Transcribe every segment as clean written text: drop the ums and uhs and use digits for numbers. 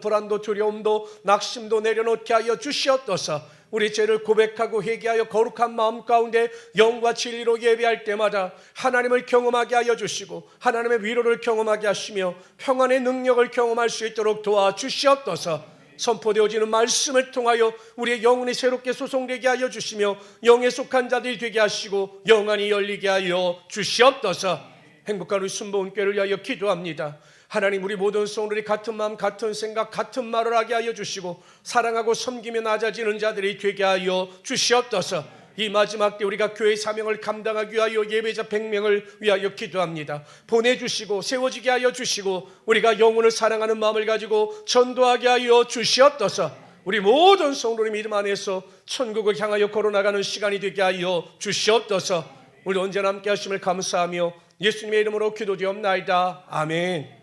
불안도 두려움도 낙심도 내려놓게 하여 주시옵소서. 우리 죄를 고백하고 회개하여 거룩한 마음 가운데 영과 진리로 예배할 때마다 하나님을 경험하게 하여 주시고 하나님의 위로를 경험하게 하시며 평안의 능력을 경험할 수 있도록 도와주시옵소서. 선포되어지는 말씀을 통하여 우리의 영혼이 새롭게 소송되게 하여 주시며 영에 속한 자들이 되게 하시고 영안이 열리게 하여 주시옵소서. 행복한 우리 순복음교회를 위하여 기도합니다. 하나님, 우리 모든 성도들이 같은 마음 같은 생각 같은 말을 하게 하여 주시고 사랑하고 섬기며 낮아지는 자들이 되게 하여 주시옵소서. 이 마지막 때 우리가 교회의 사명을 감당하기 위하여 예배자 100명을 위하여 기도합니다. 보내주시고 세워지게 하여 주시고 우리가 영혼을 사랑하는 마음을 가지고 전도하게 하여 주시옵소서. 우리 모든 성도의 믿음 안에서 천국을 향하여 걸어나가는 시간이 되게 하여 주시옵소서. 우리 언제나 함께 하심을 감사하며 예수님의 이름으로 기도드리옵나이다. 아멘.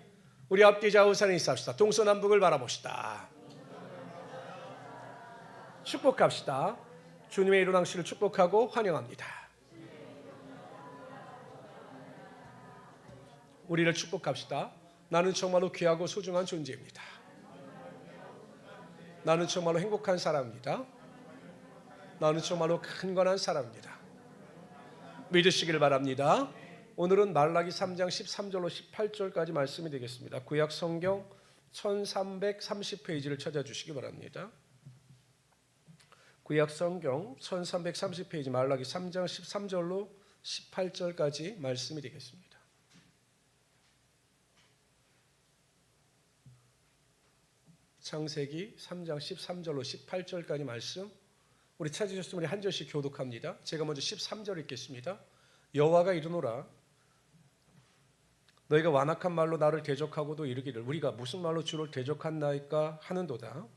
우리 앞뒤 좌우산에 있읍시다. 동서남북을 바라봅시다. 축복합시다. 주님의 일어나시를 축복하고 환영합니다. 우리를 축복합시다. 나는 정말로 귀하고 소중한 존재입니다. 나는 정말로 행복한 사람입니다. 나는 정말로 강건한 사람입니다. 믿으시기를 바랍니다. 오늘은 말라기 3장 13절로 18절까지 말씀이 되겠습니다. 구약 성경 1330페이지를 찾아주시기 바랍니다. 구약 성경 1330페이지 말라기 3장 13절로 18절까지 말씀이 되겠습니다. 창세기 3장 13절로 18절까지 말씀, 우리 찾으셨으면 우리 한 절씩 교독합니다. 제가 먼저 13절 읽겠습니다. 여호와가 이르노라, 너희가 완악한 말로 나를 대적하고도 이르기를 우리가 무슨 말로 주를 대적한나이까 하는도다.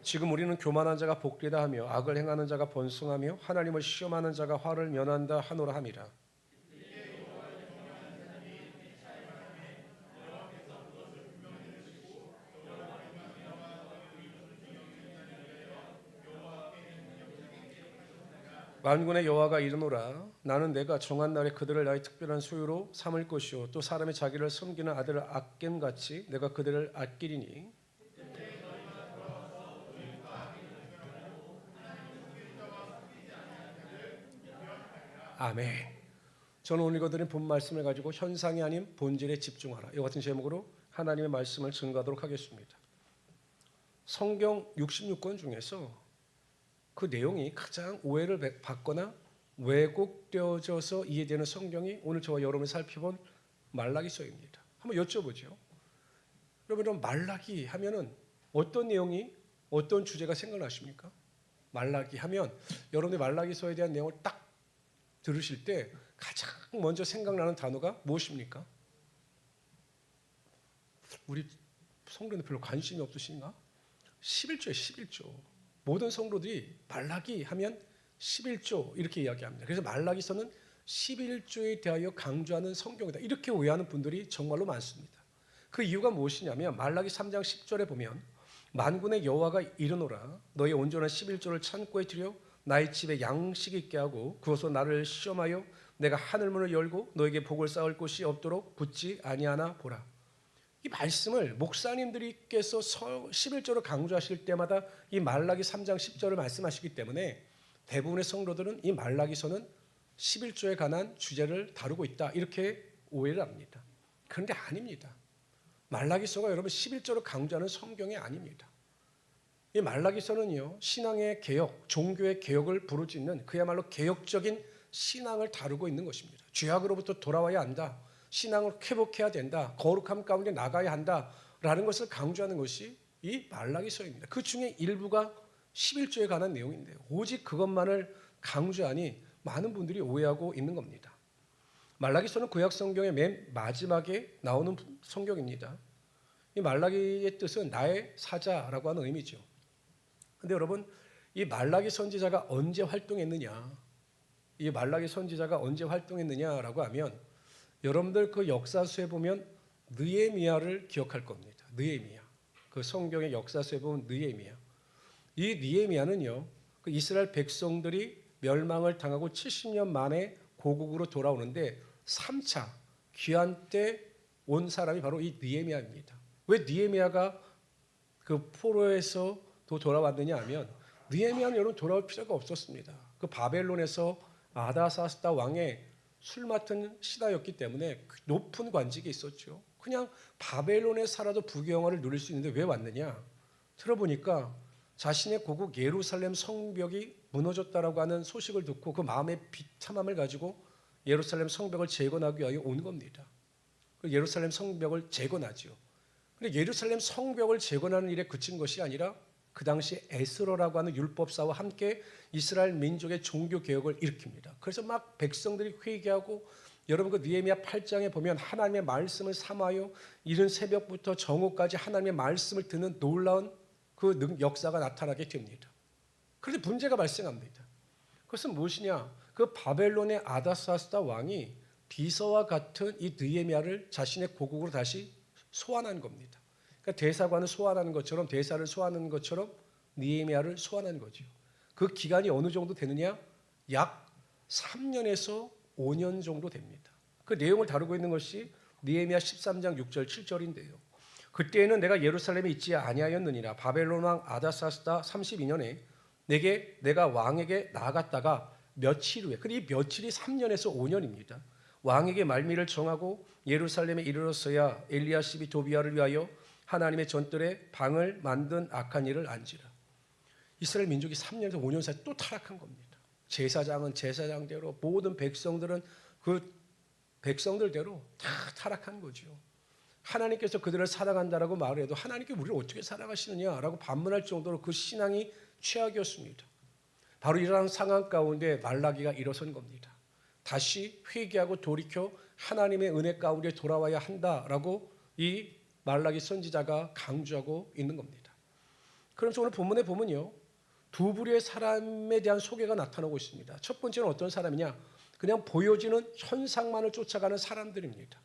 지금 우리는 교만한 자가 복되다 하며 악을 행하는 자가 번성하며 하나님을 시험하는 자가 화를 면한다 하노라 함이라. 만군의 여호와가 이르노라, 나는 내가 정한 날에 그들을 나의 특별한 소유로 삼을 것이요 또 사람이 자기를 섬기는 아들을 아낌같이 내가 그들을 아끼리니 아멘. 저는 오늘 읽어드린 본 말씀을 가지고 현상이 아닌 본질에 집중하라, 이와 같은 제목으로 하나님의 말씀을 증거하도록 하겠습니다. 성경 66권 중에서 그 내용이 가장 오해를 받거나 왜곡되어져서 이해되는 성경이 오늘 저와 여러분이 살펴본 말라기서입니다. 한번 여쭤보죠. 여러분, 말라기 하면은 어떤 내용이, 어떤 주제가 생각나십니까? 말라기 하면 여러분이 말라기서에 대한 내용을 딱 들으실 때 가장 먼저 생각나는 단어가 무엇입니까? 우리 성도는 별로 관심이 없으신가? 11조예요. 11조. 모든 성도들이 말라기 하면 11조 이렇게 이야기합니다. 그래서 말라기서는 11조에 대하여 강조하는 성경이다, 이렇게 오해하는 분들이 정말로 많습니다. 그 이유가 무엇이냐면 말라기 3장 10절에 보면 만군의 여호와가 이르노라, 너희 온전한 11조를 창고에 들여 나의 집에 양식 있게 하고 그것으로 나를 시험하여 내가 하늘문을 열고 너에게 복을 쌓을 곳이 없도록 붙지 아니하나 보라. 이 말씀을 목사님들께서 11조를 강조하실 때마다 이 말라기 3장 10절을 말씀하시기 때문에 대부분의 성도들은 이 말라기서는 11조에 관한 주제를 다루고 있다, 이렇게 오해를 합니다. 그런데 아닙니다. 말라기서가 여러분 11조를 강조하는 성경이 아닙니다. 이 말라기서는요, 신앙의 개혁, 종교의 개혁을 부르짖는 그야말로 개혁적인 신앙을 다루고 있는 것입니다. 죄악으로부터 돌아와야 한다, 신앙을 회복해야 된다, 거룩함 가운데 나가야 한다라는 것을 강조하는 것이 이 말라기서입니다. 그 중에 일부가 11조에 관한 내용인데요, 오직 그것만을 강조하니 많은 분들이 오해하고 있는 겁니다. 말라기서는 구약 성경의 맨 마지막에 나오는 성경입니다. 이 말라기의 뜻은 나의 사자라고 하는 의미죠. 그런데 여러분, 이 말라기 선지자가 언제 활동했느냐, 이 말라기 선지자가 언제 활동했느냐라고 하면 여러분들 그 역사서에 보면 느헤미야를 기억할 겁니다. 느헤미야, 그 성경의 역사서에 보면 느헤미야, 이 느헤미야는요, 그 이스라엘 백성들이 멸망을 당하고 70년 만에 고국으로 돌아오는데 3차 귀환 때 온 사람이 바로 이 느헤미야입니다. 왜 느헤미야가 그 포로에서 또 돌아왔느냐 하면 느헤미야는 여러분 돌아올 필요가 없었습니다. 그 바벨론에서 아다사스다 왕의 술 맡은 신하였기 때문에 높은 관직이 있었죠. 그냥 바벨론에 살아도 부귀영화를 누릴 수 있는데 왜 왔느냐? 들어보니까 자신의 고국 예루살렘 성벽이 무너졌다라고 하는 소식을 듣고 그 마음의 비참함을 가지고 예루살렘 성벽을 재건하기 위하여 온 겁니다. 예루살렘 성벽을 재건하죠. 근데 예루살렘 성벽을 재건하는 일에 그친 것이 아니라 그 당시 에스더라고 하는 율법사와 함께 이스라엘 민족의 종교 개혁을 일으킵니다. 그래서 막 백성들이 회개하고 여러분 그 느헤미야 8장에 보면 하나님의 말씀을 삼아요. 이른 새벽부터 정오까지 하나님의 말씀을 듣는 놀라운 그 역사가 나타나게 됩니다. 그런데 문제가 발생합니다. 그것은 무엇이냐? 그 바벨론의 아다사스다 왕이 비서와 같은 이 느헤미야를 자신의 고국으로 다시 소환한 겁니다. 그러니까 대사관을 소환하는 것처럼 대사를 소환하는 것처럼 느헤미야를 소환한 거죠. 그 기간이 어느 정도 되느냐? 약 3년에서 5년 정도 됩니다. 그 내용을 다루고 있는 것이 느헤미야 13장 6절 7절인데요. 그때에는 내가 예루살렘에 있지 아니하였느니라. 바벨론 왕 아다사스다 32년에 내가 왕에게 나아갔다가 며칠 후에, 이 며칠이 3년에서 5년입니다. 왕에게 말미를 정하고 예루살렘에 이르렀어야 엘리야십이 도비야를 위하여 하나님의 전뜰에 방을 만든 악한 일을 안지라. 이스라엘 민족이 3년에서 5년 사이 또 타락한 겁니다. 제사장은 제사장대로, 모든 백성들은 그 백성들대로 다 타락한 거죠. 하나님께서 그들을 사랑한다라고 말을 해도 하나님께 우리를 어떻게 사랑하시느냐라고 반문할 정도로 그 신앙이 최악이었습니다. 바로 이러한 상황 가운데 말라기가 일어선 겁니다. 다시 회개하고 돌이켜 하나님의 은혜 가운데 돌아와야 한다라고 이 말라기 선지자가 강조하고 있는 겁니다. 그러면서 오늘 본문에 보면요, 두 부류의 사람에 대한 소개가 나타나고 있습니다. 첫 번째는 어떤 사람이냐? 그냥 보여지는 현상만을 쫓아가는 사람들입니다.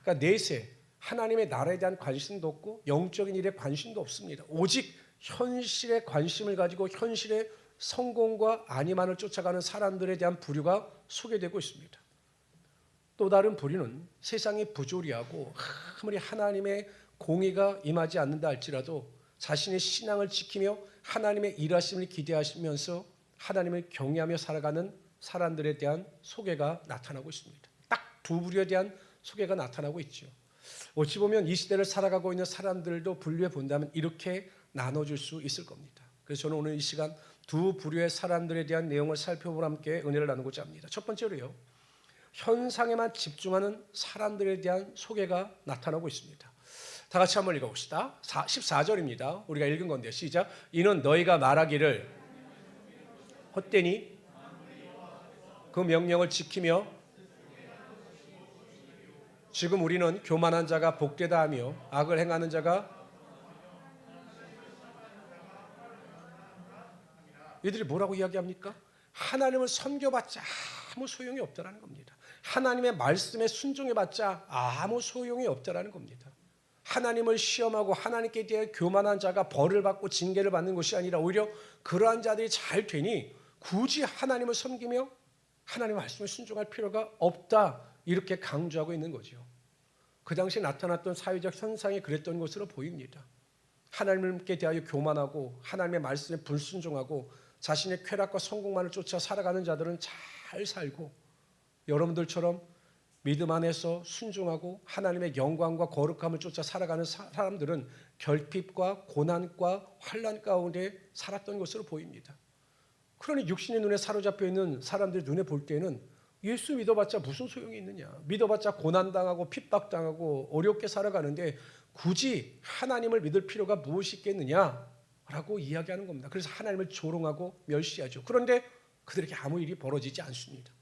그러니까 내세 하나님의 나라에 대한 관심도 없고 영적인 일에 관심도 없습니다. 오직 현실에 관심을 가지고 현실의 성공과 안위만을 쫓아가는 사람들에 대한 부류가 소개되고 있습니다. 또 다른 부류는 세상이 부조리하고 아무리 하나님의 공의가 임하지 않는다 할지라도 자신의 신앙을 지키며 하나님의 일하심을 기대하시면서 하나님을 경외하며 살아가는 사람들에 대한 소개가 나타나고 있습니다. 딱 두 부류에 대한 소개가 나타나고 있죠. 어찌 보면 이 시대를 살아가고 있는 사람들도 분류해 본다면 이렇게 나눠줄 수 있을 겁니다. 그래서 저는 오늘 이 시간 두 부류의 사람들에 대한 내용을 살펴보고 함께 은혜를 나누고자 합니다. 첫 번째로요, 현상에만 집중하는 사람들에 대한 소개가 나타나고 있습니다. 다 같이 한번 읽어봅시다. 14절입니다. 우리가 읽은 건데 시작. 이는 너희가 말하기를 헛되니 그 명령을 지키며 지금 우리는 교만한 자가 복되다 하며 악을 행하는 자가 이들이 뭐라고 이야기합니까? 하나님을 섬겨봤자 아무 소용이 없다라는 겁니다. 하나님의 말씀에 순종해봤자 아무 소용이 없다라는 겁니다. 하나님을 시험하고 하나님께 대해 교만한 자가 벌을 받고 징계를 받는 것이 아니라 오히려 그러한 자들이 잘 되니 굳이 하나님을 섬기며 하나님의 말씀에 순종할 필요가 없다, 이렇게 강조하고 있는 거죠. 그 당시에 나타났던 사회적 현상이 그랬던 것으로 보입니다. 하나님께 대하여 교만하고 하나님의 말씀에 불순종하고 자신의 쾌락과 성공만을 쫓아 살아가는 자들은 잘 살고, 여러분들처럼 믿음 안에서 순종하고 하나님의 영광과 거룩함을 쫓아 살아가는 사람들은 결핍과 고난과 환난 가운데 살았던 것으로 보입니다. 그러니 육신의 눈에 사로잡혀 있는 사람들 눈에 볼 때는 예수 믿어봤자 무슨 소용이 있느냐, 믿어봤자 고난당하고 핍박당하고 어렵게 살아가는데 굳이 하나님을 믿을 필요가 무엇이 있겠느냐라고 이야기하는 겁니다. 그래서 하나님을 조롱하고 멸시하죠. 그런데 그들에게 아무 일이 벌어지지 않습니다.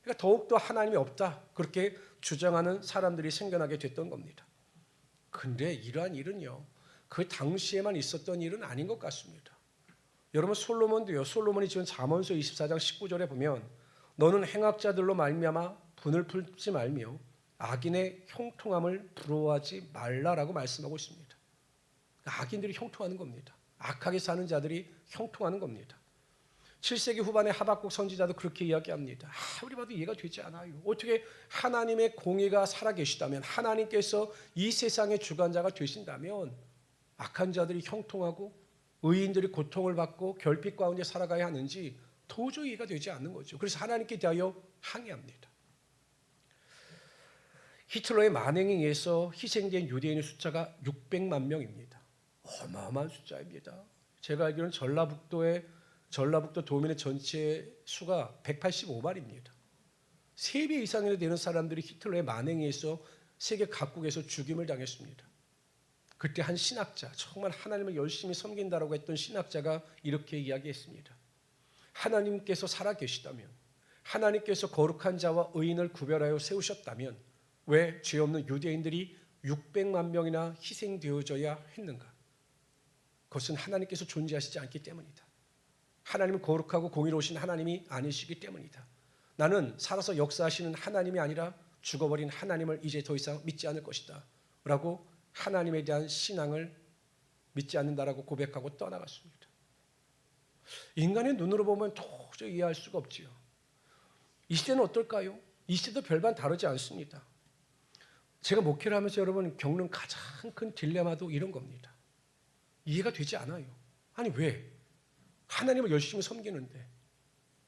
그러니까 더욱더 하나님이 없다, 그렇게 주장하는 사람들이 생겨나게 됐던 겁니다. 근데 이러한 일은요, 그 당시에만 있었던 일은 아닌 것 같습니다. 여러분 솔로몬도요, 솔로몬이 지은 잠언서 24장 19절에 보면 너는 행악자들로 말미암아 분을 풀지 말며 악인의 형통함을 부러워하지 말라라고 말씀하고 있습니다. 악인들이 형통하는 겁니다. 악하게 사는 자들이 형통하는 겁니다. 7세기 후반에 하박국 선지자도 그렇게 이야기합니다. 우리 봐도 이해가 되지 않아요. 어떻게 하나님의 공의가 살아계시다면, 하나님께서 이 세상의 주관자가 되신다면 악한 자들이 형통하고 의인들이 고통을 받고 결핍 가운데 살아가야 하는지 도저히 이해가 되지 않는 거죠. 그래서 하나님께 대하여 항의합니다. 히틀러의 만행에 의해서 희생된 유대인의 숫자가 600만 명입니다. 어마어마한 숫자입니다. 제가 알기로는 전라북도 도민의 전체 수가 185만입니다. 3배 이상이나 되는 사람들이 히틀러의 만행에 의해서 세계 각국에서 죽임을 당했습니다. 그때 한 신학자, 정말 하나님을 열심히 섬긴다라고 했던 신학자가 이렇게 이야기했습니다. 하나님께서 살아계시다면, 하나님께서 거룩한 자와 의인을 구별하여 세우셨다면 왜 죄 없는 유대인들이 600만 명이나 희생되어져야 했는가? 그것은 하나님께서 존재하시지 않기 때문이다. 하나님은 거룩하고 공의로우신 하나님이 아니시기 때문이다. 나는 살아서 역사하시는 하나님이 아니라 죽어버린 하나님을 이제 더 이상 믿지 않을 것이다 라고 하나님에 대한 신앙을 믿지 않는다라고 고백하고 떠나갔습니다. 인간의 눈으로 보면 도저히 이해할 수가 없지요. 이 시대는 어떨까요? 이 시대도 별반 다르지 않습니다. 제가 목회를 하면서 여러분 겪는 가장 큰 딜레마도 이런 겁니다. 이해가 되지 않아요. 아니 왜? 하나님을 열심히 섬기는데,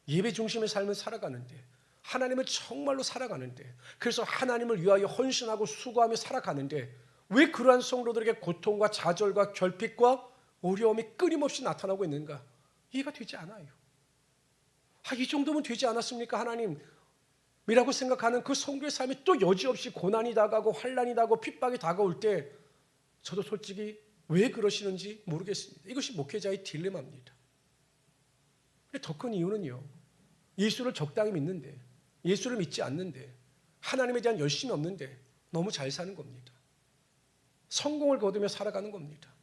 예배 중심의 삶을 살아가는데, 하나님을 정말로 살아가는데, 그래서 하나님을 위하여 헌신하고 수고하며 살아가는데 왜 그러한 성도들에게 고통과 좌절과 결핍과 어려움이 끊임없이 나타나고 있는가? 이해가 되지 않아요. 이 정도면 되지 않았습니까? 하나님이라고 생각하는 그 성도의 삶이 또 여지없이 고난이 다가오고 환난이 다가오고 핍박이 다가올 때 저도 솔직히 왜 그러시는지 모르겠습니다. 이것이 목회자의 딜레마입니다. 더 큰 이유는요, 예수를 적당히 믿는데, 예수를 믿지 않는데, 하나님에 대한 열심이 없는데 너무 잘 사는 겁니다. 성공을 거두며 살아가는 겁니다.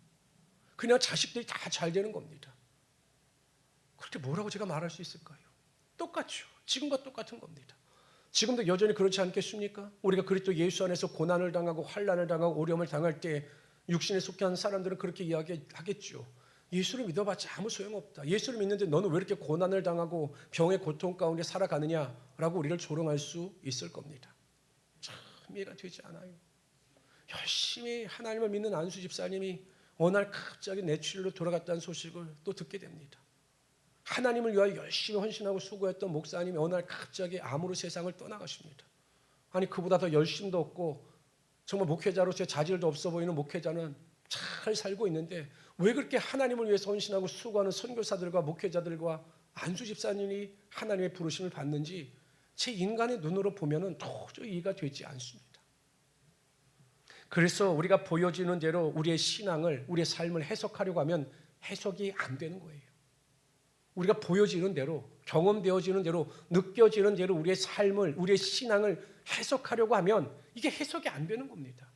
그냥 자식들이 다 잘 되는 겁니다. 그렇게 뭐라고 제가 말할 수 있을까요? 똑같죠. 지금과 똑같은 겁니다. 지금도 여전히 그렇지 않겠습니까? 우리가 그리스도 예수 안에서 고난을 당하고 환난을 당하고 어려움을 당할 때 육신에 속한 사람들은 그렇게 이야기하겠죠. 예수를 믿어봤자 아무 소용없다. 예수를 믿는데 너는 왜 이렇게 고난을 당하고 병의 고통 가운데 살아가느냐라고 우리를 조롱할 수 있을 겁니다. 참 이해가 되지 않아요. 열심히 하나님을 믿는 안수 집사님이 어느 날 갑자기 뇌출혈로 돌아갔다는 소식을 또 듣게 됩니다. 하나님을 위하여 열심히 헌신하고 수고했던 목사님이 어느 날 갑자기 암으로 세상을 떠나가십니다. 아니 그보다 더 열심도 없고 정말 목회자로서의 자질도 없어 보이는 목회자는 잘 살고 있는데 왜 그렇게 하나님을 위해서 헌신하고 수고하는 선교사들과 목회자들과 안수 집사님이 하나님의 부르심을 받는지 제 인간의 눈으로 보면은 도저히 이해가 되지 않습니다. 그래서 우리가 보여지는 대로 우리의 신앙을, 우리의 삶을 해석하려고 하면 해석이 안 되는 거예요. 우리가 보여지는 대로, 경험되어지는 대로, 느껴지는 대로 우리의 삶을, 우리의 신앙을 해석하려고 하면 이게 해석이 안 되는 겁니다.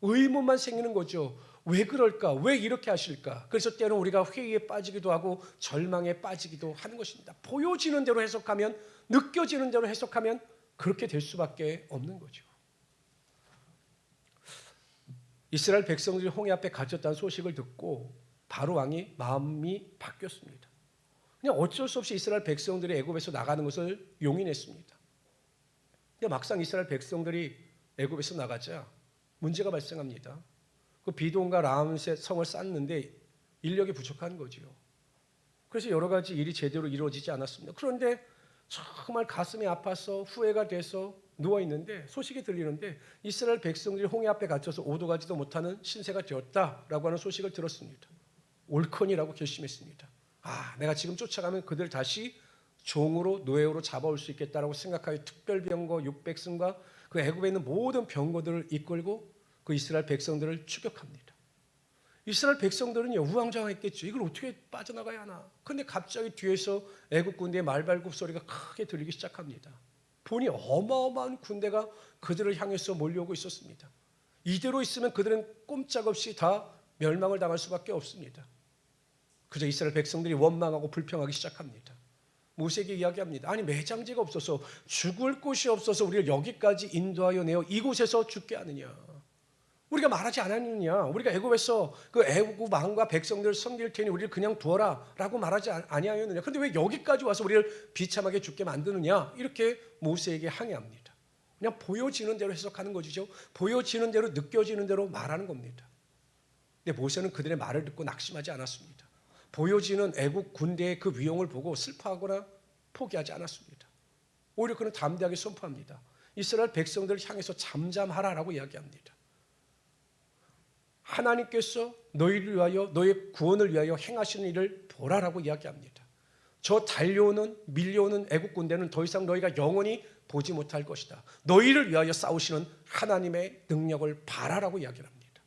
의문만 생기는 거죠. 왜 그럴까? 왜 이렇게 하실까? 그래서 때로는 우리가 회의에 빠지기도 하고 절망에 빠지기도 하는 것입니다. 보여지는 대로 해석하면, 느껴지는 대로 해석하면 그렇게 될 수밖에 없는 거죠. 이스라엘 백성들이 홍해 앞에 갇혔다는 소식을 듣고 바로 왕이 마음이 바뀌었습니다. 그냥 어쩔 수 없이 이스라엘 백성들이 애굽에서 나가는 것을 용인했습니다. 근데 막상 이스라엘 백성들이 애굽에서 나가자 문제가 발생합니다. 그 비돈과 라암셋 성을 쌓는데 인력이 부족한 거지요. 그래서 여러 가지 일이 제대로 이루어지지 않았습니다. 그런데 정말 가슴이 아파서 후회가 돼서 누워있는데 소식이 들리는데 이스라엘 백성들이 홍해 앞에 갇혀서 오도 가지도 못하는 신세가 되었다라고 하는 소식을 들었습니다. 옳거니라고 결심했습니다. 내가 지금 쫓아가면 그들 다시 종으로 노예로 잡아올 수 있겠다라고 생각하여 특별병거 600승과 그 애굽에 있는 모든 병거들을 이끌고 그 이스라엘 백성들을 추격합니다. 이스라엘 백성들은요 우왕좌왕했겠죠. 이걸 어떻게 빠져나가야 하나. 그런데 갑자기 뒤에서 애굽 군대의 말발굽 소리가 크게 들리기 시작합니다. 보니 어마어마한 군대가 그들을 향해서 몰려오고 있었습니다. 이대로 있으면 그들은 꼼짝없이 다 멸망을 당할 수밖에 없습니다. 그저 이스라엘 백성들이 원망하고 불평하기 시작합니다. 모세에게 이야기합니다. 아니 매장지가 없어서 죽을 곳이 없어서 우리를 여기까지 인도하여 내어 이곳에서 죽게 하느냐. 우리가 말하지 않았느냐? 우리가 애굽에서 그 애굽 왕과 백성들을 섬길 테니 우리를 그냥 두어라라고 말하지 아니하였느냐? 그런데 왜 여기까지 와서 우리를 비참하게 죽게 만드느냐? 이렇게 모세에게 항의합니다. 그냥 보여지는 대로 해석하는 것이죠. 보여지는 대로 느껴지는 대로 말하는 겁니다. 근데 모세는 그들의 말을 듣고 낙심하지 않았습니다. 보여지는 애국 군대의 그 위용을 보고 슬퍼하거나 포기하지 않았습니다. 오히려 그는 담대하게 선포합니다. 이스라엘 백성들을 향해서 잠잠하라라고 이야기합니다. 하나님께서 너희를 위하여 너의 구원을 위하여 행하시는 일을 보라라고 이야기합니다. 저 달려오는 밀려오는 애국 군대는 더 이상 너희가 영원히 보지 못할 것이다. 너희를 위하여 싸우시는 하나님의 능력을 바라라고 이야기합니다.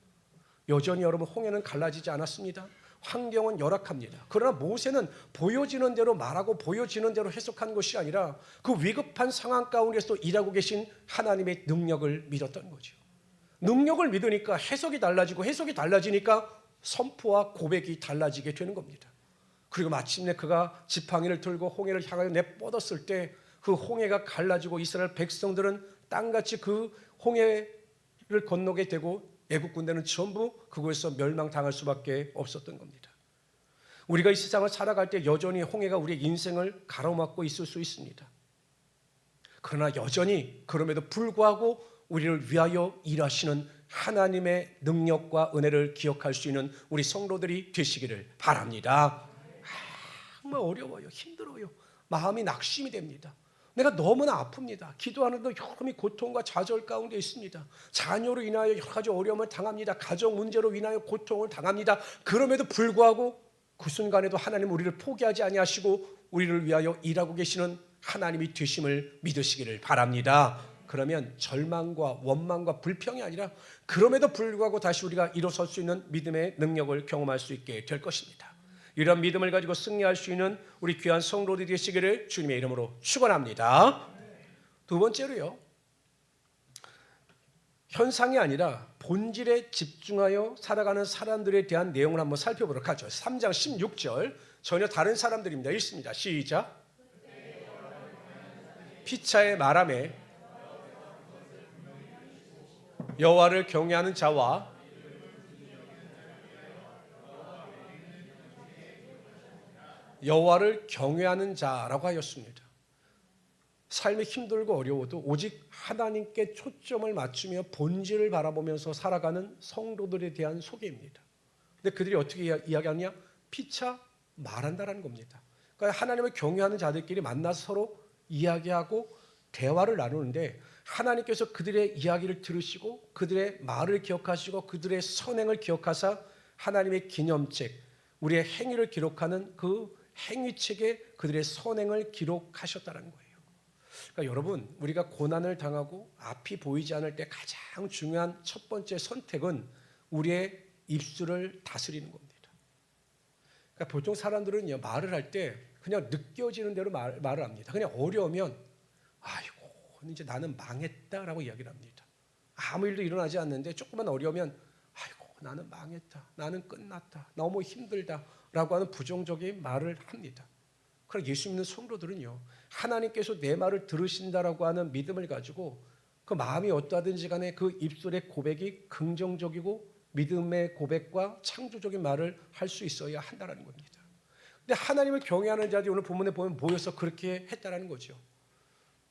여전히 여러분 홍해는 갈라지지 않았습니다. 환경은 열악합니다. 그러나 모세는 보여지는 대로 말하고 보여지는 대로 해석한 것이 아니라 그 위급한 상황 가운데서 일하고 계신 하나님의 능력을 믿었던 거죠. 능력을 믿으니까 해석이 달라지고 해석이 달라지니까 선포와 고백이 달라지게 되는 겁니다. 그리고 마침내 그가 지팡이를 들고 홍해를 향하여 내뻗었을 때 그 홍해가 갈라지고 이스라엘 백성들은 땅같이 그 홍해를 건너게 되고 애국 군대는 전부 그곳에서 멸망당할 수밖에 없었던 겁니다. 우리가 이 세상을 살아갈 때 여전히 홍해가 우리의 인생을 가로막고 있을 수 있습니다. 그러나 여전히 그럼에도 불구하고 우리를 위하여 일하시는 하나님의 능력과 은혜를 기억할 수 있는 우리 성도들이 되시기를 바랍니다. 정말 어려워요. 힘들어요. 마음이 낙심이 됩니다. 내가 너무나 아픕니다. 기도하는데 여러분이 고통과 좌절 가운데 있습니다. 자녀로 인하여 여러 가지 어려움을 당합니다. 가정 문제로 인하여 고통을 당합니다. 그럼에도 불구하고 그 순간에도 하나님 우리를 포기하지 아니하시고 우리를 위하여 일하고 계시는 하나님이 되심을 믿으시기를 바랍니다. 그러면 절망과 원망과 불평이 아니라 그럼에도 불구하고 다시 우리가 일어설 수 있는 믿음의 능력을 경험할 수 있게 될 것입니다. 이런 믿음을 가지고 승리할 수 있는 우리 귀한 성도들이 되시기를 주님의 이름으로 축원합니다. 두 번째로요, 현상이 아니라 본질에 집중하여 살아가는 사람들에 대한 내용을 한번 살펴보도록 하죠. 3장 16절 전혀 다른 사람들입니다. 읽습니다. 시작. 피차의 말하매 여호와를 경외하는 자와 여호와를 경외하는 자라고 하였습니다. 삶이 힘들고 어려워도 오직 하나님께 초점을 맞추며 본질을 바라보면서 살아가는 성도들에 대한 소개입니다. 근데 그들이 어떻게 이야기하느냐? 피차 말한다라는 겁니다. 그러니까 하나님을 경외하는 자들끼리 만나서 서로 이야기하고 대화를 나누는데 하나님께서 그들의 이야기를 들으시고 그들의 말을 기억하시고 그들의 선행을 기억하사 하나님의 기념책, 우리의 행위를 기록하는 그 행위책에 그들의 선행을 기록하셨다는 거예요. 그러니까 여러분, 우리가 고난을 당하고 앞이 보이지 않을 때 가장 중요한 첫 번째 선택은 우리의 입술을 다스리는 겁니다. 그러니까 보통 사람들은요, 말을 할 때 그냥 느껴지는 대로 말을 합니다. 그냥 어려우면 아이고 이제 나는 망했다라고 이야기를 합니다. 아무 일도 일어나지 않는데 조금만 어려우면 아이고 나는 망했다, 나는 끝났다, 너무 힘들다라고 하는 부정적인 말을 합니다. 그러나 예수 믿는 성도들은요, 하나님께서 내 말을 들으신다라고 하는 믿음을 가지고 그 마음이 어떠하든지 간에 그 입술의 고백이 긍정적이고 믿음의 고백과 창조적인 말을 할 수 있어야 한다는 겁니다. 근데 하나님을 경외하는 자들이 오늘 본문에 보면 모여서 그렇게 했다는 거죠.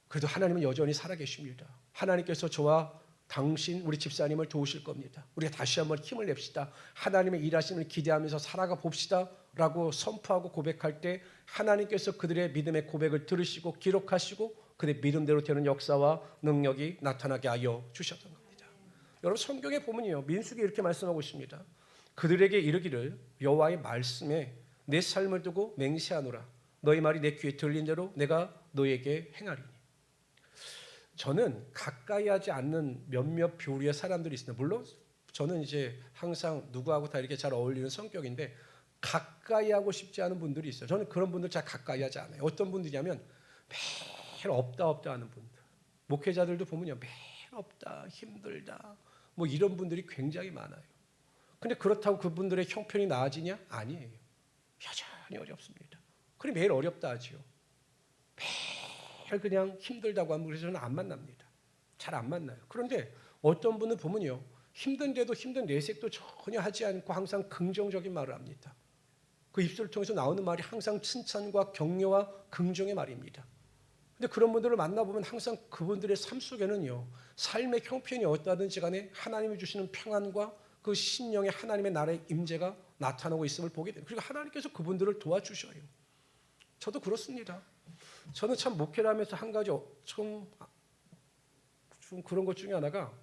그래도 하나님은 여전히 살아계십니다. 하나님께서 저와 당신 우리 집사님을 도우실 겁니다. 우리가 다시 한번 힘을 냅시다. 하나님의 일하심을 기대하면서 살아가 봅시다 라고 선포하고 고백할 때 하나님께서 그들의 믿음의 고백을 들으시고 기록하시고 그들의 믿음대로 되는 역사와 능력이 나타나게 하여 주셨던 겁니다. 여러분, 성경에 보면요, 민수기 이렇게 말씀하고 있습니다. 그들에게 이르기를 여호와의 말씀에 내 삶을 두고 맹세하노라. 너희 말이 내 귀에 들린 대로 내가 너에게 행하리니. 저는 가까이 하지 않는 몇몇 교류의 사람들이 있습니다. 물론 저는 이제 항상 누구하고 다 이렇게 잘 어울리는 성격인데 가까이 하고 싶지 않은 분들이 있어요. 저는 그런 분들 잘 가까이 하지 않아요. 어떤 분들이냐면 매일 없다 하는 분들. 목회자들도 보면요, 매일 없다, 힘들다, 뭐 이런 분들이 굉장히 많아요. 근데 그렇다고 그분들의 형편이 나아지냐? 아니에요. 여전히 어렵습니다. 그럼 매일 어렵다 하지요. 매일 그냥 힘들다고 하면 그래서 저는 안 만납니다. 잘 안 만나요. 그런데 어떤 분은 보면요, 힘든데도 힘든 내색도 전혀 하지 않고 항상 긍정적인 말을 합니다. 그 입술을 통해서 나오는 말이 항상 칭찬과 격려와 긍정의 말입니다. 근데 그런 분들을 만나보면 항상 그분들의 삶 속에는요, 삶의 형편이 어떠하든지 간에 하나님이 주시는 평안과 그 심령의 하나님의 나라의 임재가 나타나고 있음을 보게 돼요. 그리고 하나님께서 그분들을 도와주셔요. 저도 그렇습니다. 저는 참 목회를 하면서 한 가지 좀 그런 것 중에 하나가,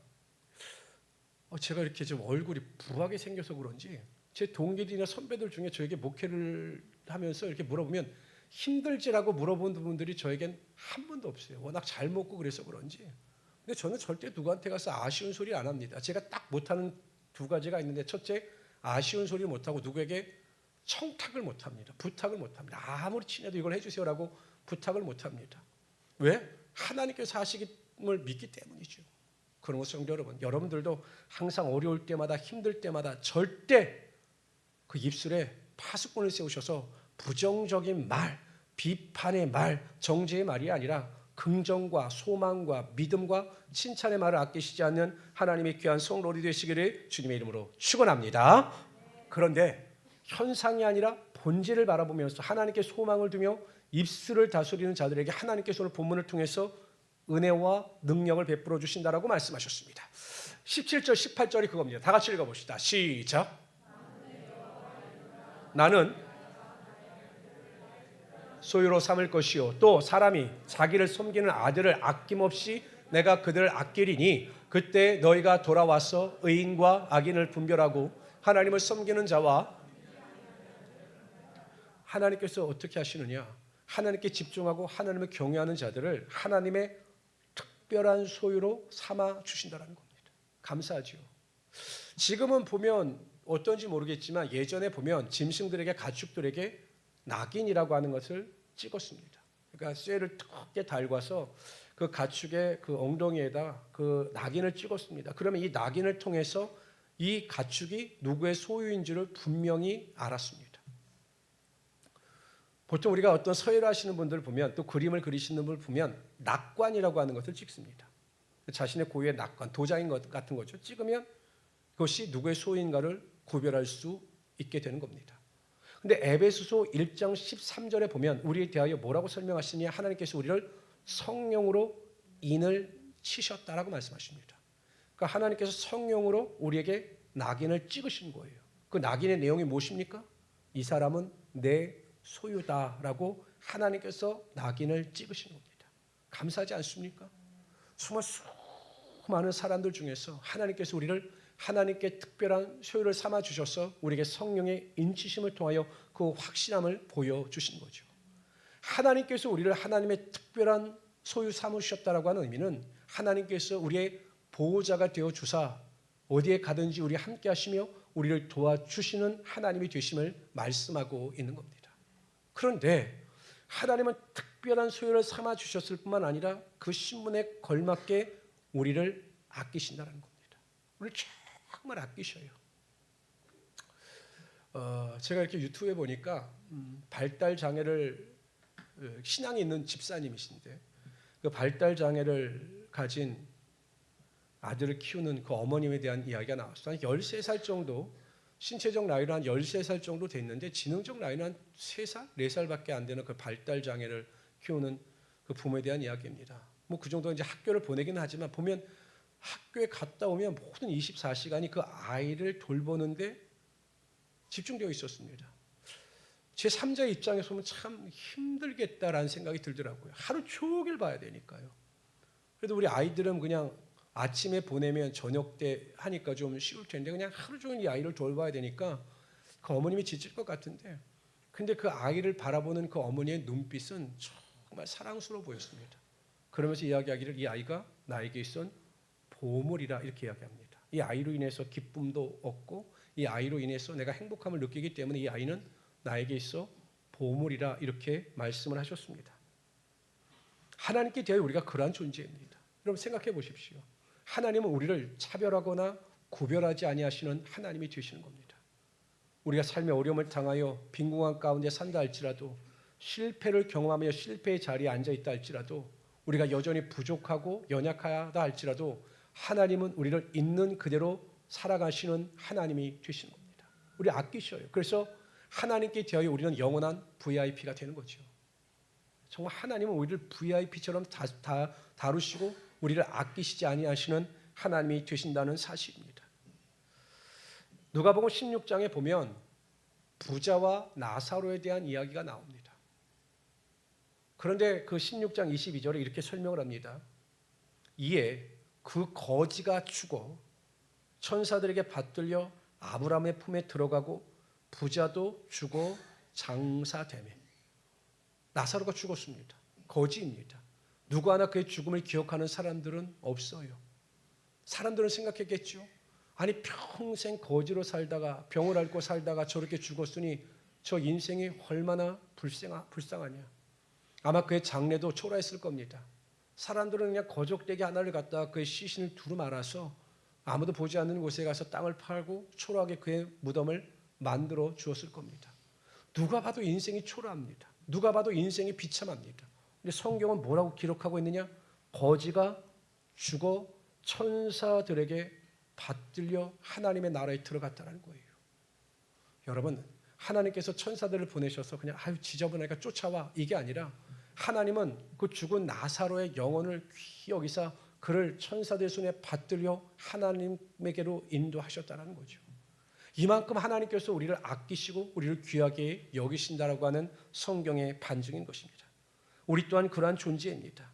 제가 이렇게 좀 얼굴이 부하게 생겨서 그런지 제 동기들이나 선배들 중에 저에게 목회를 하면서 이렇게 물어보면 힘들지라고 물어본 분들이 저에겐 한 번도 없어요. 워낙 잘 먹고 그래서 그런지. 근데 저는 절대 누구한테 가서 아쉬운 소리 안 합니다. 제가 딱 못하는 두 가지가 있는데, 첫째, 아쉬운 소리를 못하고 누구에게 청탁을 못합니다. 부탁을 못합니다. 아무리 친해도 이걸 해주세요라고 부탁을 못합니다. 왜? 하나님께서 하시김을 믿기 때문이죠. 그런 것을 성도 여러분, 여러분들도 항상 어려울 때마다 힘들 때마다 절대 그 입술에 파수꾼을 세우셔서 부정적인 말, 비판의 말, 정죄의 말이 아니라 긍정과 소망과 믿음과 칭찬의 말을 아끼시지 않는 하나님의 귀한 성도들이 되시기를 주님의 이름으로 축원합니다. 그런데 현상이 아니라 본질을 바라보면서 하나님께 소망을 두며 입술을 다스리는 자들에게 하나님께서 오늘 본문을 통해서 은혜와 능력을 베풀어 주신다라고 말씀하셨습니다. 17절 18절이 그겁니다. 다 같이 읽어봅시다. 시작. 나는 소유로 삼을 것이요 또 사람이 자기를 섬기는 아들을 아낌없이 내가 그들을 아끼리니 그때 너희가 돌아와서 의인과 악인을 분별하고 하나님을 섬기는 자와, 하나님께서 어떻게 하시느냐, 하나님께 집중하고 하나님을 경외하는 자들을 하나님의 특별한 소유로 삼아 주신다는 겁니다. 감사하죠. 지금은 보면 어떤지 모르겠지만 예전에 보면 짐승들에게, 가축들에게 낙인이라고 하는 것을 찍었습니다. 그러니까 쇠를 떻게 달궈서 그 가축의 그 엉덩이에다 그 낙인을 찍었습니다. 그러면 이 낙인을 통해서 이 가축이 누구의 소유인지를 분명히 알았습니다. 보통 우리가 어떤 서예를 하시는 분들 보면, 또 그림을 그리시는 분을 보면 낙관이라고 하는 것을 찍습니다. 자신의 고유의 낙관, 도장인 것 같은 거죠. 찍으면 그것이 누구의 소유인가를 구별할 수 있게 되는 겁니다. 근데 에베소서 1장 13절에 보면 우리에 대하여 뭐라고 설명하시냐, 하나님께서 우리를 성령으로 인을 치셨다라고 말씀하십니다. 그러니까 하나님께서 성령으로 우리에게 낙인을 찍으신 거예요. 그 낙인의 내용이 무엇입니까? 이 사람은 내 소유다라고 하나님께서 낙인을 찍으신 겁니다. 감사하지 않습니까? 정말 수많은 사람들 중에서 하나님께서 우리를 하나님께 특별한 소유를 삼아 주셔서 우리에게 성령의 인치심을 통하여 그 확신함을 보여주신 거죠. 하나님께서 우리를 하나님의 특별한 소유 삼으셨다라고 하는 의미는 하나님께서 우리의 보호자가 되어 주사 어디에 가든지 우리 함께 하시며 우리를 도와주시는 하나님이 되심을 말씀하고 있는 겁니다. 그런데 하나님은 특별한 소유를 삼아 주셨을 뿐만 아니라 그 신분에 걸맞게 우리를 아끼신다는 겁니다. 우리를 정말 아끼셔요. 제가 이렇게 유튜브에 보니까 발달 장애를, 신앙이 있는 집사님이신데 그 발달 장애를 가진 아들을 키우는 그 어머님에 대한 이야기가 나왔어요. 한 13살 정도, 신체적 나이로 한 13살 정도 됐는데 지능적 나이는 한 3살, 4살밖에 안 되는 그 발달 장애를 키우는 그 부모에 대한 이야기입니다. 뭐 그 정도 이제 학교를 보내기는 하지만 보면 학교에 갔다 오면 모든 24시간이 그 아이를 돌보는데 집중되어 있었습니다. 제 3자의 입장에서 보면 참 힘들겠다라는 생각이 들더라고요. 하루 종일 봐야 되니까요. 그래도 우리 아이들은 그냥 아침에 보내면 저녁 때 하니까 좀 쉬울 텐데 그냥 하루 종일 이 아이를 돌봐야 되니까 그 어머님이 지칠 것 같은데, 근데 그 아이를 바라보는 그 어머니의 눈빛은 정말 사랑스러워 보였습니다. 그러면서 이야기하기를 이 아이가 나에게 있어온 보물이라 이렇게 이야기합니다. 이 아이로 인해서 기쁨도 얻고 이 아이로 인해서 내가 행복함을 느끼기 때문에 이 아이는 나에게 있어 보물이라 이렇게 말씀을 하셨습니다. 하나님께 대하여 우리가 그러한 존재입니다. 여러분 생각해 보십시오. 하나님은 우리를 차별하거나 구별하지 아니하시는 하나님이 되시는 겁니다. 우리가 삶의 어려움을 당하여 빈궁한 가운데 산다 할지라도, 실패를 경험하며 실패의 자리에 앉아 있다 할지라도, 우리가 여전히 부족하고 연약하다 할지라도 하나님은 우리를 있는 그대로 살아가시는 하나님이 되시는 겁니다. 우리 아끼셔요. 그래서 하나님께 대하여 우리는 영원한 VIP가 되는 거죠. 정말 하나님은 우리를 VIP처럼 다루시고 우리를 아끼시지 아니하시는 하나님이 되신다는 사실입니다. 누가복음 16장에 보면 부자와 나사로에 대한 이야기가 나옵니다. 그런데 그 16장 22절에 이렇게 설명을 합니다. 이에 그 거지가 죽어 천사들에게 받들려 아브라함의 품에 들어가고 부자도 죽어 장사되매. 나사로가 죽었습니다. 거지입니다. 누구 하나 그의 죽음을 기억하는 사람들은 없어요. 사람들은 생각했겠죠. 아니 평생 거지로 살다가 병을 앓고 살다가 저렇게 죽었으니 저 인생이 얼마나 불쌍하냐. 아마 그의 장래도 초라했을 겁니다. 사람들은 그냥 거적대기 하나를 갖다가 그의 시신을 두루 말아서 아무도 보지 않는 곳에 가서 땅을 팔고 초라하게 그의 무덤을 만들어 주었을 겁니다. 누가 봐도 인생이 초라합니다. 누가 봐도 인생이 비참합니다. 근데 성경은 뭐라고 기록하고 있느냐? 거지가 죽어 천사들에게 받들려 하나님의 나라에 들어갔다는 거예요. 여러분, 하나님께서 천사들을 보내셔서 그냥 지저분하니까 쫓아와 이게 아니라 하나님은 그 죽은 나사로의 영혼을 귀히 여기사 그를 천사들 손에 받들려 하나님에게로 인도하셨다는 거죠. 이만큼 하나님께서 우리를 아끼시고 우리를 귀하게 여기신다라고 하는 성경의 반증인 것입니다. 우리 또한 그러한 존재입니다.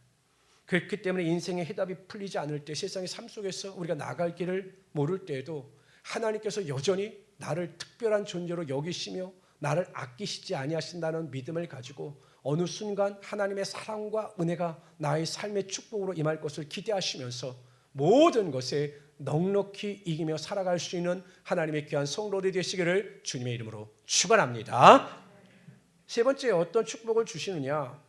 그렇기 때문에 인생의 해답이 풀리지 않을 때, 세상의 삶 속에서 우리가 나갈 길을 모를 때에도 하나님께서 여전히 나를 특별한 존재로 여기시며 나를 아끼시지 아니하신다는 믿음을 가지고 어느 순간 하나님의 사랑과 은혜가 나의 삶의 축복으로 임할 것을 기대하시면서 모든 것에 넉넉히 이기며 살아갈 수 있는 하나님의 귀한 성도들이 되시기를 주님의 이름으로 축원합니다. 세 번째, 어떤 축복을 주시느냐?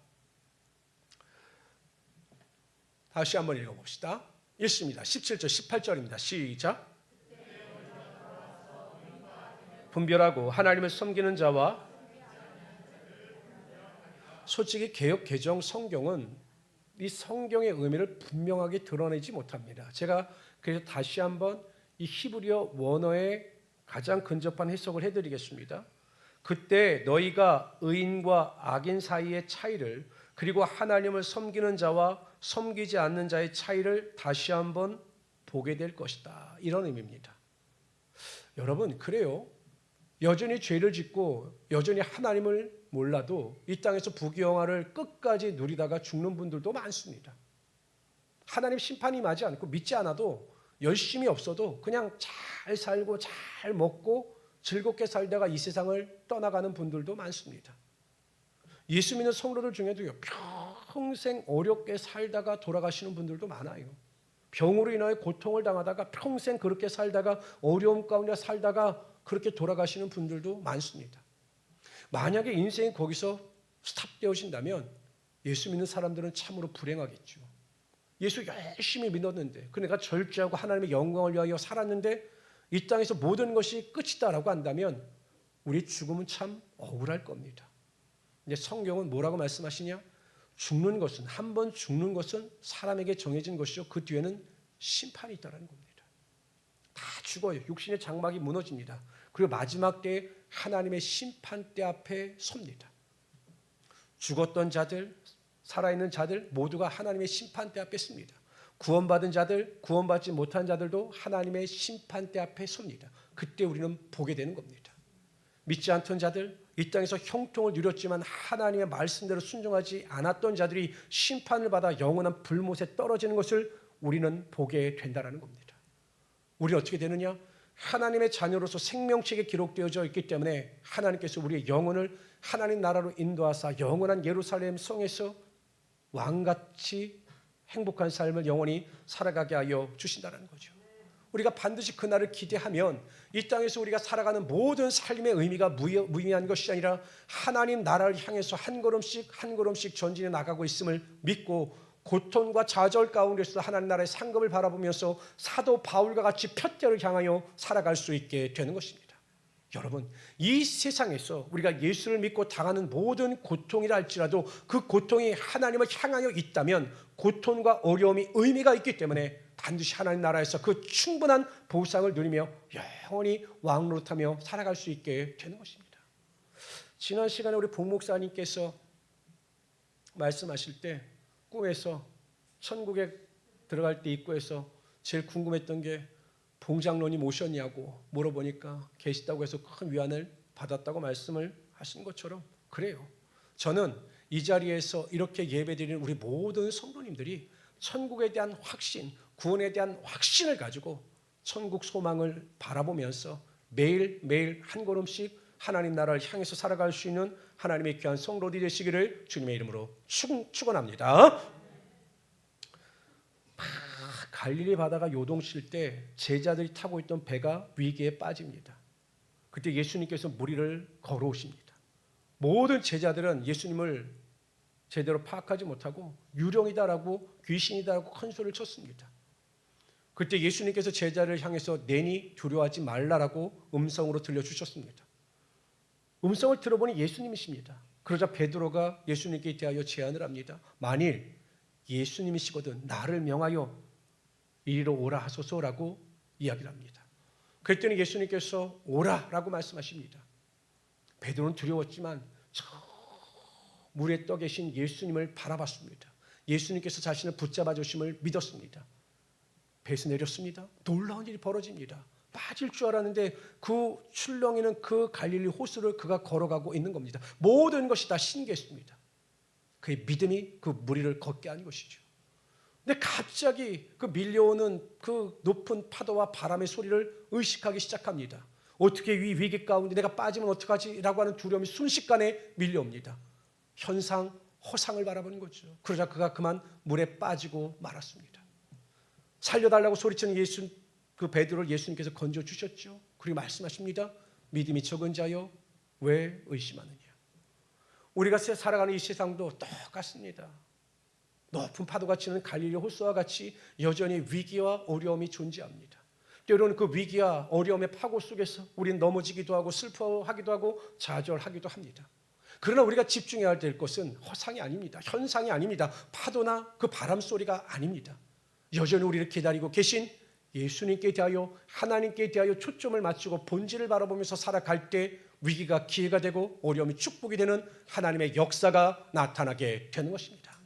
다시 한번 읽어봅시다. 읽습니다. 17절 18절입니다. 시작. 분별하고 하나님을 섬기는 자와, 솔직히 개역 개정 성경은 이 성경의 의미를 분명하게 드러내지 못합니다. 제가 그래서 다시 한번 이 히브리어 원어의 가장 근접한 해석을 해드리겠습니다. 그때 너희가 의인과 악인 사이의 차이를, 그리고 하나님을 섬기는 자와 섬기지 않는 자의 차이를 다시 한번 보게 될 것이다. 이런 의미입니다. 여러분, 그래요. 여전히 죄를 짓고 여전히 하나님을 몰라도 이 땅에서 부귀영화를 끝까지 누리다가 죽는 분들도 많습니다. 하나님 심판이 임하지 않고 믿지 않아도 열심히 없어도 그냥 잘 살고 잘 먹고 즐겁게 살다가 이 세상을 떠나가는 분들도 많습니다. 예수 믿는 성도들 중에도요, 평생 어렵게 살다가 돌아가시는 분들도 많아요. 병으로 인하여 고통을 당하다가 평생 그렇게 살다가 어려움 가운데 살다가 그렇게 돌아가시는 분들도 많습니다. 만약에 인생이 거기서 스탑되어진다면 예수 믿는 사람들은 참으로 불행하겠죠. 예수 열심히 믿었는데, 그러니까 절제하고 하나님의 영광을 위하여 살았는데 이 땅에서 모든 것이 끝이다라고 한다면 우리 죽음은 참 억울할 겁니다. 근데 성경은 뭐라고 말씀하시냐? 죽는 것은, 한 번 죽는 것은 사람에게 정해진 것이죠. 그 뒤에는 심판이 있다는 겁니다. 다 죽어요. 육신의 장막이 무너집니다. 그리고 마지막 때에 하나님의 심판대 앞에 섭니다. 죽었던 자들, 살아있는 자들 모두가 하나님의 심판대 앞에 섭니다. 구원받은 자들, 구원받지 못한 자들도 하나님의 심판대 앞에 섭니다. 그때 우리는 보게 되는 겁니다. 믿지 않던 자들, 이 땅에서 형통을 누렸지만 하나님의 말씀대로 순종하지 않았던 자들이 심판을 받아 영원한 불못에 떨어지는 것을 우리는 보게 된다는 겁니다. 우리는 어떻게 되느냐? 하나님의 자녀로서 생명책에 기록되어져 있기 때문에 하나님께서 우리의 영혼을 하나님 나라로 인도하사 영원한 예루살렘 성에서 왕같이 행복한 삶을 영원히 살아가게 하여 주신다는 거죠. 우리가 반드시 그날을 기대하면 이 땅에서 우리가 살아가는 모든 삶의 의미가 무의미한 것이 아니라 하나님 나라를 향해서 한 걸음씩 한 걸음씩 전진해 나가고 있음을 믿고 고통과 좌절 가운데서 하나님 나라의 상급을 바라보면서 사도 바울과 같이 푯대를 향하여 살아갈 수 있게 되는 것입니다. 여러분, 이 세상에서 우리가 예수를 믿고 당하는 모든 고통이라 할지라도 그 고통이 하나님을 향하여 있다면 고통과 어려움이 의미가 있기 때문에 반드시 하나님 나라에서 그 충분한 보상을 누리며 영원히 왕노릇하며 살아갈 수 있게 되는 것입니다. 지난 시간에 우리 복 목사님께서 말씀하실 때 꿈에서 천국에 들어갈 때 입구에서 제일 궁금했던 게 봉장로님 오셨냐고 물어보니까 계시다고 해서 큰 위안을 받았다고 말씀을 하신 것처럼 그래요. 저는 이 자리에서 이렇게 예배드리는 우리 모든 성도님들이 천국에 대한 확신, 구원에 대한 확신을 가지고 천국 소망을 바라보면서 매일매일 한 걸음씩 하나님 나라를 향해서 살아갈 수 있는 하나님의 귀한 성도들이 되시기를 주님의 이름으로 축원합니다. 갈릴리 바다가 요동칠 때 제자들이 타고 있던 배가 위기에 빠집니다. 그때 예수님께서 물 위를 걸어오십니다. 모든 제자들은 예수님을 제대로 파악하지 못하고 유령이다라고 귀신이다라고 큰 소리를 쳤습니다. 그때 예수님께서 제자를 향해서 내니 두려워하지 말라라고 음성으로 들려주셨습니다. 음성을 들어보니 예수님이십니다. 그러자 베드로가 예수님께 대하여 제안을 합니다. 만일 예수님이시거든 나를 명하여 이리로 오라 하소서라고 이야기를 합니다. 그랬더니 예수님께서 오라라고 말씀하십니다. 베드로는 두려웠지만 저 물에 떠 계신 예수님을 바라봤습니다. 예수님께서 자신을 붙잡아 주심을 믿었습니다. 배에서 내렸습니다. 놀라운 일이 벌어집니다. 빠질 줄 알았는데 그 출렁이는 그 갈릴리 호수를 그가 걸어가고 있는 겁니다. 모든 것이 다 신기했습니다. 그의 믿음이 그 물 위를 걷게 한 것이죠. 근데 갑자기 그 밀려오는 그 높은 파도와 바람의 소리를 의식하기 시작합니다. 어떻게 이 위기 가운데 내가 빠지면 어떡하지? 라고 하는 두려움이 순식간에 밀려옵니다. 현상, 허상을 바라보는 거죠. 그러자 그가 그만 물에 빠지고 말았습니다. 살려달라고 소리치는 그 베드로를 예수님께서 건져주셨죠. 그리고 말씀하십니다. 믿음이 적은 자여 왜 의심하느냐. 우리가 살아가는 이 세상도 똑같습니다. 높은 파도가 치는 갈릴리 호수와 같이 여전히 위기와 어려움이 존재합니다. 때로는 그 위기와 어려움의 파고 속에서 우리는 넘어지기도 하고 슬퍼하기도 하고 좌절하기도 합니다. 그러나 우리가 집중해야 될 것은 허상이 아닙니다. 현상이 아닙니다. 파도나 그 바람 소리가 아닙니다. 여전히 우리를 기다리고 계신 예수님께 대하여 하나님께 대하여 초점을 맞추고 본질을 바라보면서 살아갈 때 위기가 기회가 되고 어려움이 축복이 되는 하나님의 역사가 나타나게 되는 것입니다.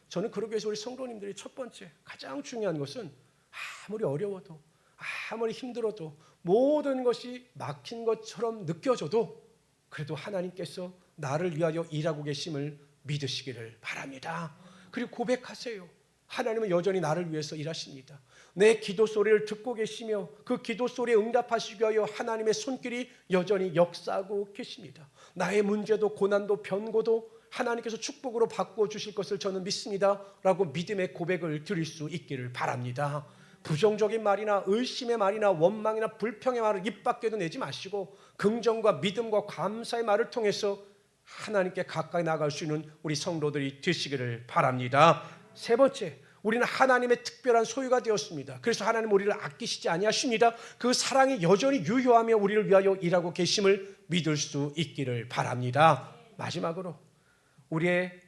저는 그러기 위해서 우리 성도님들이 첫 번째 가장 중요한 것은 아무리 어려워도 아무리 힘들어도 모든 것이 막힌 것처럼 느껴져도 그래도 하나님께서 나를 위하여 일하고 계심을 믿으시기를 바랍니다. 그리고 고백하세요. 하나님은 여전히 나를 위해서 일하십니다. 내 기도 소리를 듣고 계시며 그 기도 소리에 응답하시기 위하여 하나님의 손길이 여전히 역사하고 계십니다. 나의 문제도 고난도 변고도 하나님께서 축복으로 바꿔주실 것을 저는 믿습니다 라고 믿음의 고백을 드릴 수 있기를 바랍니다. 부정적인 말이나 의심의 말이나 원망이나 불평의 말을 입 밖에도 내지 마시고 긍정과 믿음과 감사의 말을 통해서 하나님께 가까이 나아갈 수 있는 우리 성도들이 되시기를 바랍니다. 세 번째, 우리는 하나님의 특별한 소유가 되었습니다. 그래서 하나님 우리를 아끼시지 아니하십니다. 그 사랑이 여전히 유효하며 우리를 위하여 일하고 계심을 믿을 수 있기를 바랍니다. 마지막으로 우리의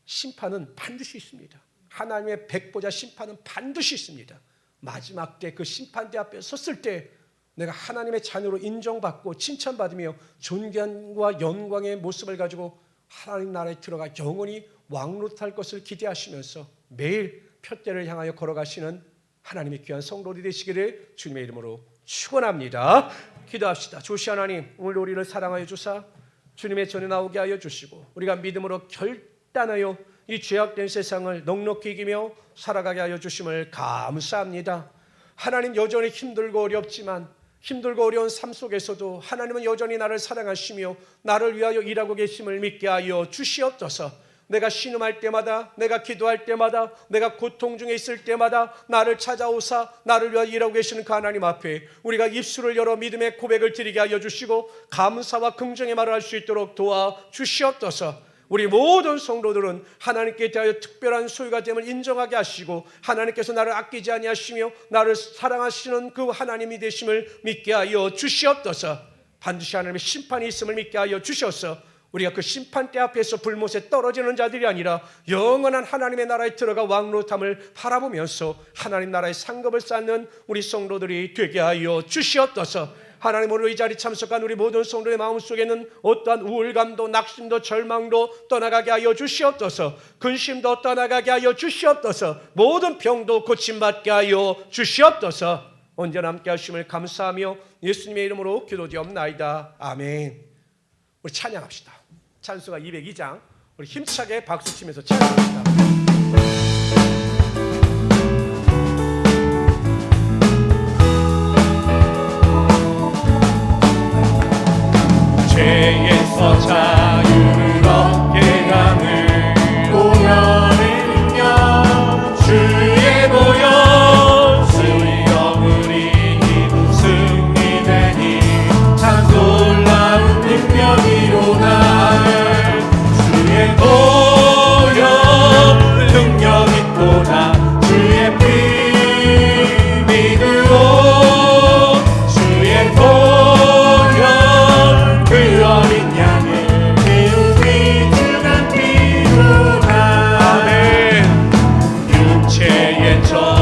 심판은 반드시 있습니다. 하나님의 백보자 심판은 반드시 있습니다. 마지막 때 그 심판대 앞에 섰을 때 내가 하나님의 자녀로 인정받고 칭찬받으며 존경과 영광의 모습을 가지고 하나님 나라에 들어가 영원히 왕노릇할 것을 기대하시면서 매일 푯대를 향하여 걸어가시는 하나님의 귀한 성도들이 되시기를 주님의 이름으로 축원합니다. 기도합시다. 조시 하나님, 오늘 우리를 사랑하여 주사 주님의 전에 나오게 하여 주시고 우리가 믿음으로 결단하여 이 죄악된 세상을 넉넉히 이기며 살아가게 하여 주심을 감사합니다. 하나님, 여전히 힘들고 어렵지만 힘들고 어려운 삶 속에서도 하나님은 여전히 나를 사랑하시며 나를 위하여 일하고 계심을 믿게 하여 주시옵소서. 내가 신음할 때마다, 내가 기도할 때마다, 내가 고통 중에 있을 때마다 나를 찾아오사 나를 위하여 일하고 계시는 그 하나님 앞에 우리가 입술을 열어 믿음의 고백을 드리게 하여 주시고 감사와 긍정의 말을 할 수 있도록 도와주시옵소서. 우리 모든 성도들은 하나님께 대하여 특별한 소유가 됨을 인정하게 하시고 하나님께서 나를 아끼지 아니하시며 나를 사랑하시는 그 하나님이 되심을 믿게 하여 주시옵소서. 반드시 하나님의 심판이 있음을 믿게 하여 주셔서 우리가 그 심판대 앞에서 불못에 떨어지는 자들이 아니라 영원한 하나님의 나라에 들어가 왕노릇함을 바라보면서 하나님 나라의 상급을 쌓는 우리 성도들이 되게 하여 주시옵소서. 하나님으로 이 자리 참석한 우리 모든 성도의 마음속에는 어떠한 우울감도 낙심도 절망도 떠나가게 하여 주시옵소서. 근심도 떠나가게 하여 주시옵소서. 모든 병도 고침받게 하여 주시옵소서. 언제나 함께 하심을 감사하며 예수님의 이름으로 기도드리옵나이다. 아멘. 우리 찬양합시다. 찬수가 202장 우리 힘차게 박수치면서 찬양합시다. 죄에서 자유를 얻게 하는 공연의 능력 주의 보혈 주의 영을 이기고 승리되니 참 놀라운 능력이로다. 주의 보혈 능력 있도다. 주의 피 믿으오. 주의 보혈 그 어린 양을 태우기 주간 피로다. 아멘. 육체의 저